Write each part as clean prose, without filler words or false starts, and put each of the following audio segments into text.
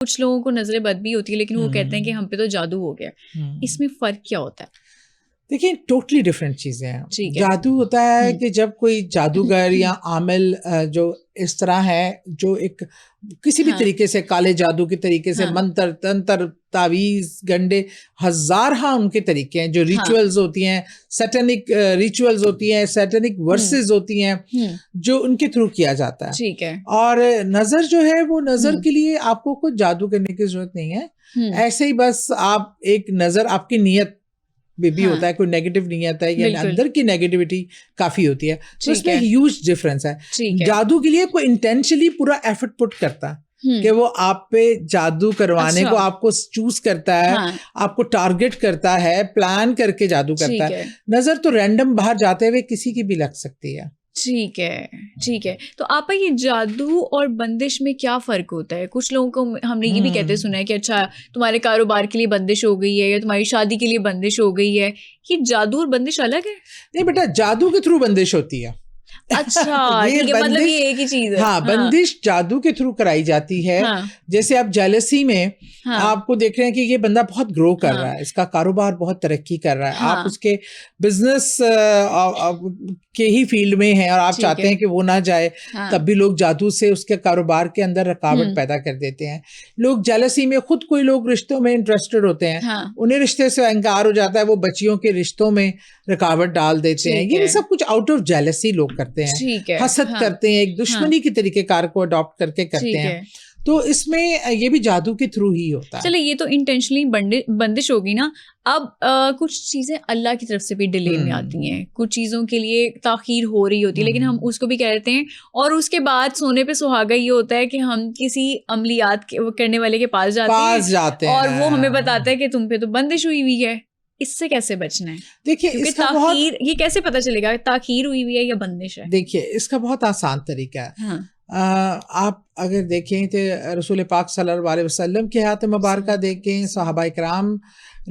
کچھ لوگوں کو نظر بد بھی ہوتی ہے لیکن وہ کہتے ہیں کہ ہم پہ تو جادو ہو گیا. اس میں فرق کیا ہوتا ہے؟ دیکھیں ٹوٹلی ڈفرینٹ چیزیں ہیں. جادو ہوتا ہے کہ جب کوئی جادوگر یا عامل جو اس طرح ہے جو ایک کسی بھی طریقے سے کالے جادو کے طریقے سے منتر تنتر تعویذ گنڈے ہزارہا ان کے طریقے ہیں, جو ریچولز ہوتی ہیں, سیٹنک ریچولز ہوتی ہیں, سیٹنک ورسز ہوتی ہیں جو ان کے تھرو کیا جاتا ہے. ٹھیک ہے. اور نظر جو ہے وہ نظر کے لیے آپ کو کچھ جادو کرنے کی ضرورت نہیں ہے. ایسے ہی بس آپ ایک نظر آپ کی نیت بھی ہوتا ہے, کوئی نیگیٹو نیت ہے یا اندر کی نیگیٹیوٹی کافی ہوتی ہے, تو اس میں ہیوج ڈفرنس ہے. جادو کے لیے کوئی انٹینشنلی پورا ایفرٹ پٹ کرتا کہ وہ آپ پہ جادو کروانے کو آپ کو چوز کرتا ہے, آپ کو ٹارگٹ کرتا ہے, پلان کر کے جادو کرتا ہے. نظر تو رینڈم باہر جاتے ہوئے کسی کی بھی لگ سکتی ہے. ٹھیک ہے ٹھیک ہے. تو آپا یہ جادو اور بندش میں کیا فرق ہوتا ہے؟ کچھ لوگوں کو ہم نے یہ بھی کہتے سنا ہے کہ اچھا تمہارے کاروبار کے لیے بندش ہو گئی ہے یا تمہاری شادی کے لیے بندش ہو گئی ہے, یہ جادو اور بندش الگ ہے؟ نہیں بیٹا, جادو کے تھرو بندش ہوتی ہے. اچھا مطلب یہ ایک ہی چیز ہے. ہاں, بندش جادو کے تھرو کرائی جاتی ہے. جیسے آپ جیلسی میں آپ کو دیکھ رہے ہیں کہ یہ بندہ بہت گرو کر رہا ہے, اس کا کاروبار بہت ترقی کر رہا ہے, آپ اس کے بزنس کے ہی فیلڈ میں ہیں اور آپ چاہتے ہیں کہ وہ نہ جائے, تب بھی لوگ جادو سے اس کے کاروبار کے اندر رکاوٹ پیدا کر دیتے ہیں. لوگ جیلسی میں خود کوئی لوگ رشتوں میں انٹرسٹڈ ہوتے ہیں, انہیں رشتے سے انکار ہو جاتا ہے, وہ بچیوں کے رشتوں میں رکاوٹ ڈال دیتے ہیں. یہ سب کچھ آؤٹ آف جیلسی لوگ کرتے ہیں, حسد کرتے ہیں, ایک دشمنی کے طریقے کار کو اڈاپٹ کر کے کرتے ہیں. تو اس میں یہ بھی جادو کے تھرو ہی ہوتا ہے. چلے یہ تو انٹینشنلی بندش ہوگی نا. اب کچھ چیزیں اللہ کی طرف سے بھی ڈیلے میں آتی ہیں, کچھ چیزوں کے لیے تاخیر ہو رہی ہوتی ہے, لیکن ہم اس کو بھی کہتے ہیں. اور اس کے بعد سونے پہ سہاگا یہ ہوتا ہے کہ ہم کسی عملیات کرنے والے کے پاس جاتے ہیں اور وہ ہمیں بتاتا ہے کہ تم پہ تو بندش ہوئی ہوئی ہے. اس سے کیسے بچنا ہے؟ دیکھیے اس کا تاخیر یہ کیسے پتا چلے گا تاخیر ہوئی ہوئی ہے یا بندش ہے؟ دیکھیے اس کا بہت آسان طریقہ ہے. آپ اگر دیکھیں تو رسول پاک صلی اللہ علیہ وسلم کی حیات مبارکہ دیکھیں, صحابہ کرام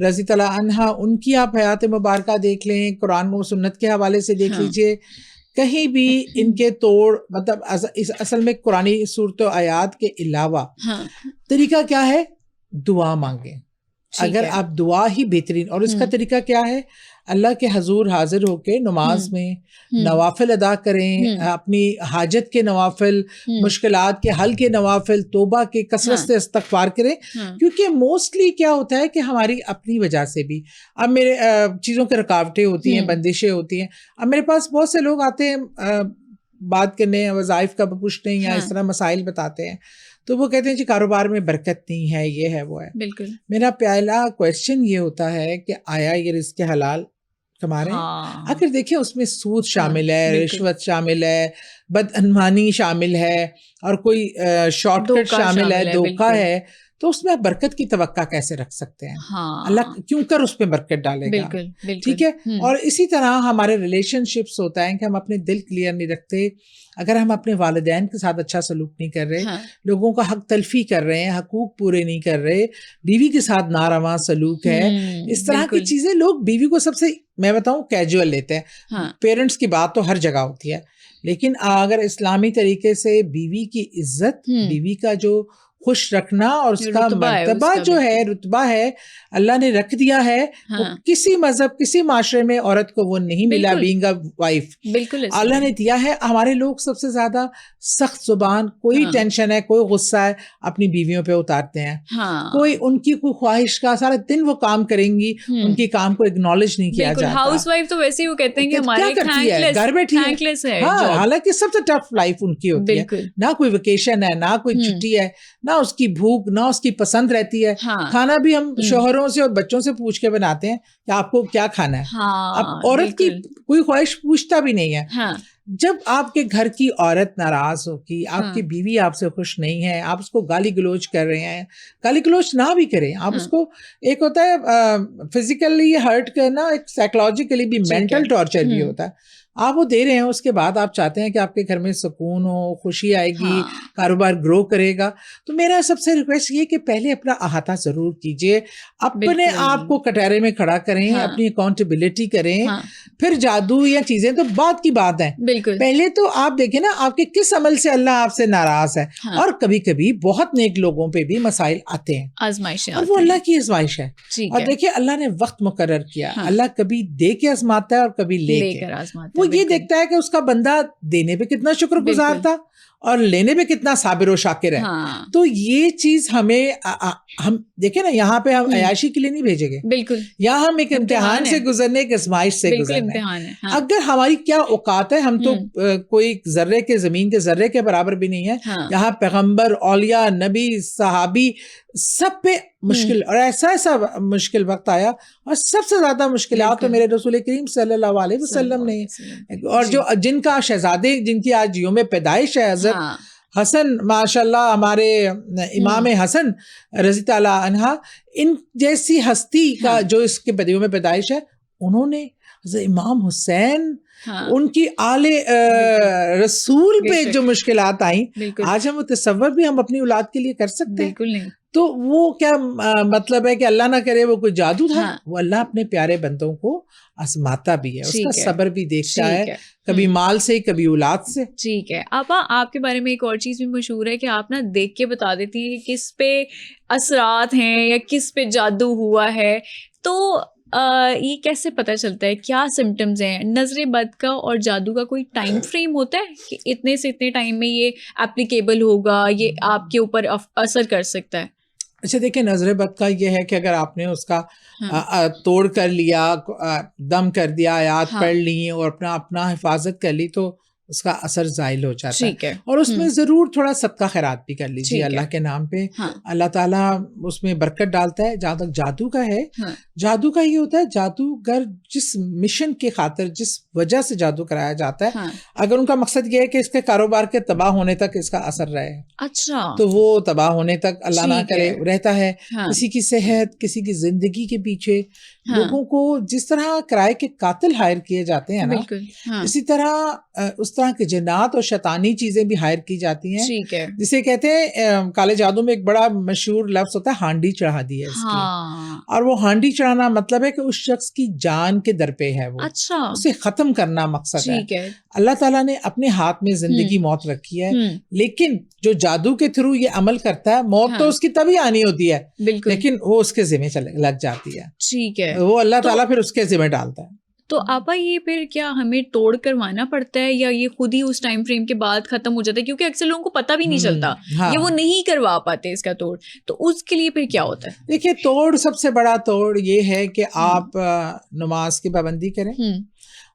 رضی اللہ عنہ ان کی آپ حیات مبارکہ دیکھ لیں, قرآن و سنت کے حوالے سے دیکھ لیجئے, کہیں بھی ان کے توڑ مطلب اصل میں قرآنی صورت و آیات کے علاوہ طریقہ کیا ہے؟ دعا مانگیں. اگر آپ دعا ہی بہترین, اور اس کا طریقہ کیا ہے؟ اللہ کے حضور حاضر ہو کے نماز میں نوافل ادا کریں, اپنی حاجت کے نوافل, مشکلات کے حل کے نوافل, توبہ کے کثرت سے استغفار کریں. کیونکہ موسٹلی کیا ہوتا ہے کہ ہماری اپنی وجہ سے بھی اب میرے چیزوں کی رکاوٹیں ہوتی ہیں, بندشیں ہوتی ہیں. اب میرے پاس بہت سے لوگ آتے ہیں بات کرنے, وظائف کا پوچھتے ہیں یا اس طرح مسائل بتاتے ہیں, تو وہ کہتے ہیں جی کاروبار میں برکت نہیں ہے, یہ ہے وہ ہے. بالکل. میرا پہلا کویسچن یہ ہوتا ہے کہ آیا یہ رزق حلال کما رہے ہیں؟ اگر دیکھیں اس میں سود شامل ہے, رشوت شامل ہے, بدعنوانی شامل ہے, اور کوئی شارٹ کٹ شامل ہے, دھوکہ ہے, تو اس میں آپ برکت کی توقع کیسے رکھ سکتے ہیں؟ اللہ کیوں کر اس پہ برکت ڈالے گا؟ ٹھیک ہے. اور اسی طرح ہمارے ریلیشن شپس ہوتا ہے کہ ہم اپنے دل کلیئر نہیں رکھتے. اگر ہم اپنے والدین کے ساتھ اچھا سلوک نہیں کر رہے, لوگوں کا حق تلفی کر رہے ہیں, حقوق پورے نہیں کر رہے, بیوی کے ساتھ ناروا سلوک ہے, اس طرح کی چیزیں, لوگ بیوی کو سب سے میں بتاؤں کیجول لیتے ہیں. پیرنٹس کی بات تو ہر جگہ ہوتی ہے, لیکن اگر اسلامی طریقے سے بیوی کی عزت, بیوی کا جو خوش رکھنا اور اس کا مرتبہ جو ہے, رتبہ ہے اللہ نے رکھ دیا ہے, وہ کسی مذہب کسی معاشرے میں عورت کو وہ نہیں ملا بینگ اے وائف. بالکل اللہ نے دیا ہے. ہمارے لوگ سب سے زیادہ سخت زبان, کوئی ٹینشن ہے, کوئی غصہ ہے, اپنی بیویوں پہ اتارتے ہیں. کوئی ان کی کوئی خواہش کا سارا دن وہ کام کریں گی, ان کی کام کو اگنالج نہیں کیا جاتا. ہاؤس وائف تو ویسے ہی وہ کہتے ہیں کہ ہمارے کرتی ہے, گھر بیٹھی ہے. ہاں, حالانکہ سب سے ٹف لائف ان کی ہوتی ہے. نہ کوئی ویکیشن ہے, نہ کوئی چھٹی ہے, نہ اس کی بھوک, نہ اس کی پسند رہتی ہے. کھانا بھی ہم شوہروں سے اور بچوں سے پوچھ کے بناتے ہیں کہ آپ کو کیا کھانا ہے. اب عورت کی کوئی خواہش پوچھتا بھی نہیں ہے. جب آپ کے گھر کی عورت ناراض ہوگی, آپ کی بیوی آپ سے خوش نہیں ہے, آپ اس کو گالی گلوچ کر رہے ہیں, گالی گلوچ نہ بھی کریں, آپ اس کو, ایک ہوتا ہے فزیکلی ہرٹ کرنا, ایک سائیکولوجیکلی بھی, مینٹل ٹارچر بھی ہوتا ہے. آپ وہ دے رہے ہیں, اس کے بعد آپ چاہتے ہیں کہ آپ کے گھر میں سکون ہو, خوشی آئے گی, کاروبار گرو کرے گا. تو میرا سب سے ریکویسٹ یہ کہ پہلے اپنا احاطہ ضرور کیجیے, اپنے آپ کو کٹہرے میں کھڑا کریں, اپنی اکاؤنٹیبلٹی کریں. پھر جادو یا چیزیں تو بعد کی بات ہے, پہلے تو آپ دیکھیں نا آپ کے کس عمل سے اللہ آپ سے ناراض ہے. اور کبھی کبھی بہت نیک لوگوں پہ بھی مسائل آتے ہیں, آزمائشیں, اور وہ اللہ کی آزمائش ہے. اور دیکھیے اللہ نے وقت مقرر کیا, اللہ کبھی دے کے آزماتا ہے اور کبھی لے کے. وہ یہ دیکھتا ہے کہ اس کا بندہ دینے پہ کتنا شکر گزار تھا اور لینے پہ کتنا صابر و شاکر ہے. تو یہ چیز ہمیں, ہم دیکھیں نا یہاں پہ ہم عیاشی کے لیے نہیں بھیجیں گے, بالکل یہاں ہم ایک امتحان سے گزرنے, ایک آزمائش سے گزرنے. اگر ہماری کیا اوقات ہے, ہم تو کوئی ذرے کے, زمین کے ذرے کے برابر بھی نہیں ہے. یہاں پیغمبر, اولیاء, نبی, صحابی سب پہ مشکل, اور ایسا مشکل وقت آیا, اور سب سے زیادہ مشکلات تو میرے رسول کریم صلی اللہ علیہ وسلم نے, اور جو جن کا شہزادے, جن کی آج یوم پیدائش ہے, حضرت حسن ماشاء اللہ, ہمارے امام حسن رضی تعالیٰ عنہ, ان جیسی ہستی کا جو اس کے بدیوں میں پیدائش ہے, انہوں نے امام حسین, ان کی آل رسول پہ جو مشکلات آئیں, آج ہم وہ تصور بھی ہم اپنی اولاد کے لیے کر سکتے ہیں؟ بالکل نہیں. تو وہ کیا مطلب ہے کہ اللہ نہ کرے وہ کوئی جادو تھا. وہ اللہ اپنے پیارے بندوں کو آزماتا بھی ہے, اس کا صبر بھی دیکھتا ہے, کبھی مال سے کبھی اولاد سے. ٹھیک ہے. آپ کے بارے میں ایک اور چیز بھی مشہور ہے کہ آپ نا دیکھ کے بتا دیتی ہیں کہ کس پہ اثرات ہیں یا کس پہ جادو ہوا ہے. تو یہ کیسے پتہ چلتا ہے, کیا سمٹمز ہیں؟ نظر بد کا اور جادو کا کوئی ٹائم فریم ہوتا ہے کہ اتنے سے اتنے ٹائم میں یہ اپلیکیبل ہوگا, یہ آپ کے اوپر اثر کر سکتا ہے؟ اچھا دیکھیں, نظر بد کا یہ ہے کہ اگر آپ نے اس کا توڑ کر لیا, دم کر دیا, آیات پڑھ لی اور اپنا حفاظت کر لی, تو اس کا اثر زائل ہو جاتا ہے. اور اس میں ضرور تھوڑا صدقہ خیرات بھی کر لیجیے اللہ کے نام پہ, اللہ تعالیٰ اس میں برکت ڈالتا ہے. جہاں تک جادو کا ہے, جادو کا یہ ہوتا ہے, جادوگر جس مشن کی خاطر, جس وجہ سے جادو کرایا جاتا ہے, اگر ان کا مقصد یہ ہے کہ اس کے کاروبار کے تباہ ہونے تک اس کا اثر رہے, اچھا, تو وہ تباہ ہونے تک اللہ نہ کرے رہتا ہے. کسی کی صحت, کسی کی زندگی کے پیچھے لوگوں کو جس طرح کرائے کے قاتل ہائر کیے جاتے ہیں نا, اسی طرح اس طرح کے جنات اور شیطانی چیزیں بھی ہائر کی جاتی ہیں, جسے کہتے ہیں کالے جادو میں ایک بڑا مشہور لفظ ہوتا ہے ہانڈی چڑھا دی ہے اس کی. اور وہ ہانڈی چڑھانا مطلب ہے کہ اس شخص کی جان کے در پہ ہے, وہ اسے ختم کرنا مقصد ہے. اللہ تعالیٰ نے اپنے ہاتھ میں زندگی موت رکھی ہے, لیکن جو جادو کے تھرو یہ عمل کرتا ہے, موت تو اس کی تبھی آنی ہوتی ہے, لیکن وہ اس کے ذمہ لگ جاتی ہے. ٹھیک ہے, وہ اللہ تعالیٰ پھر اس کے ذمہ ڈالتا ہے. تو آپا یہ پھر کیا ہمیں توڑ کروانا پڑتا ہے یا یہ خود ہی اس ٹائم فریم کے بعد ختم ہو جاتا ہے؟ کیونکہ اکثر لوگوں کو پتہ بھی نہیں چلتا, یہ وہ نہیں کروا پاتے اس کا توڑ, تو اس کے لیے پھر کیا ہوتا ہے؟ دیکھیے, توڑ سب سے بڑا توڑ یہ ہے کہ آپ نماز کی پابندی کریں,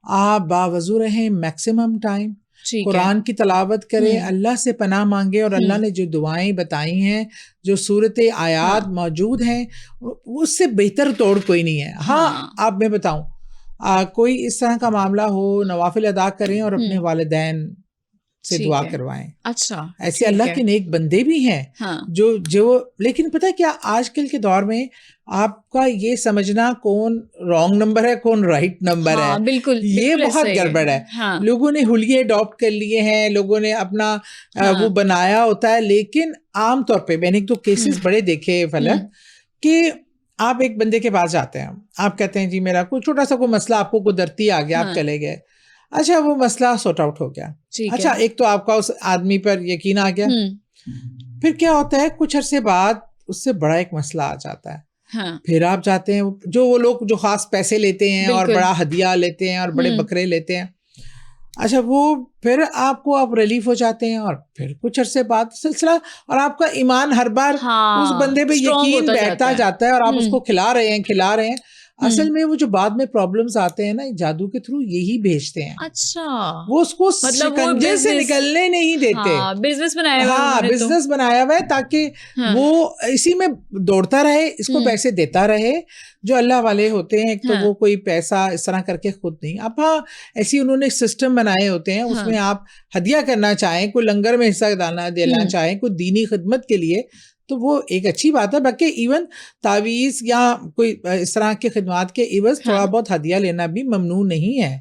آپ باوضو رہیں میکسیمم ٹائم, قرآن کی تلاوت کریں, اللہ سے پناہ مانگے, اور اللہ نے جو دعائیں بتائی ہیں, جو صورت آیات موجود ہیں, اس سے بہتر توڑ کوئی نہیں ہے. ہاں آپ میں بتاؤں, کوئی اس طرح کا معاملہ ہو, نوافل ادا کریں اور اپنے والدین سے دعا کروائیں. اچھا, ایسے اللہ کے نیک بندے بھی ہیں جو لیکن پتہ کیا, آج کل کے دور میں آپ کا یہ سمجھنا کون رانگ نمبر ہے, کون رائٹ نمبر ہے, بالکل یہ بہت گڑبڑ ہے. لوگوں نے حلیے اڈاپٹ کر لیے ہیں, لوگوں نے اپنا وہ بنایا ہوتا ہے, لیکن عام طور پہ میں نے تو کیسز بڑے دیکھے فلک کہ آپ ایک بندے کے پاس جاتے ہیں, آپ کہتے ہیں جی میرا کوئی چھوٹا سا کوئی مسئلہ آپ کو قدرتی آ گیا, آپ چلے گئے, اچھا وہ مسئلہ سارٹ آؤٹ ہو گیا, اچھا ایک تو آپ کا اس آدمی پر یقین آ گیا, پھر کیا ہوتا ہے کچھ عرصے بعد اس سے بڑا ایک مسئلہ آ جاتا ہے, پھر آپ جاتے ہیں, جو وہ لوگ جو خاص پیسے لیتے ہیں اور بڑا ہدیہ لیتے ہیں اور بڑے بکرے لیتے ہیں, اچھا وہ پھر آپ کو آپ ریلیف ہو جاتے ہیں, اور پھر کچھ عرصے بعد سلسلہ, اور آپ کا ایمان ہر بار اس بندے پہ یقین بیٹھتا جاتا ہے, اور آپ اس کو کھلا رہے ہیں. اصل میں وہ جو بعد میں پرابلمز آتے ہیں نا, جادو کے تھرو یہی بھیجتے ہیں. اچھا, وہ اس کو شکنجے سے نکلنے نہیں دیتے, بزنس بنایا ہوا ہے تاکہ وہ اسی میں دوڑتا رہے, اس کو پیسے دیتا رہے. جو اللہ والے ہوتے ہیں تو وہ کوئی پیسہ اس طرح کر کے خود نہیں, اب ہاں ایسی انہوں نے سسٹم بنائے ہوتے ہیں, اس میں آپ ہدیہ کرنا چاہیں, کوئی لنگر میں حصہ دینا چاہیں, کوئی دینی خدمت کے لیے, تو وہ ایک اچھی بات ہے. باقی ایون تعویذ یا کوئی اس طرح کی خدمات کے عوض تھوڑا بہت ہدیہ لینا بھی ممنوع نہیں ہے.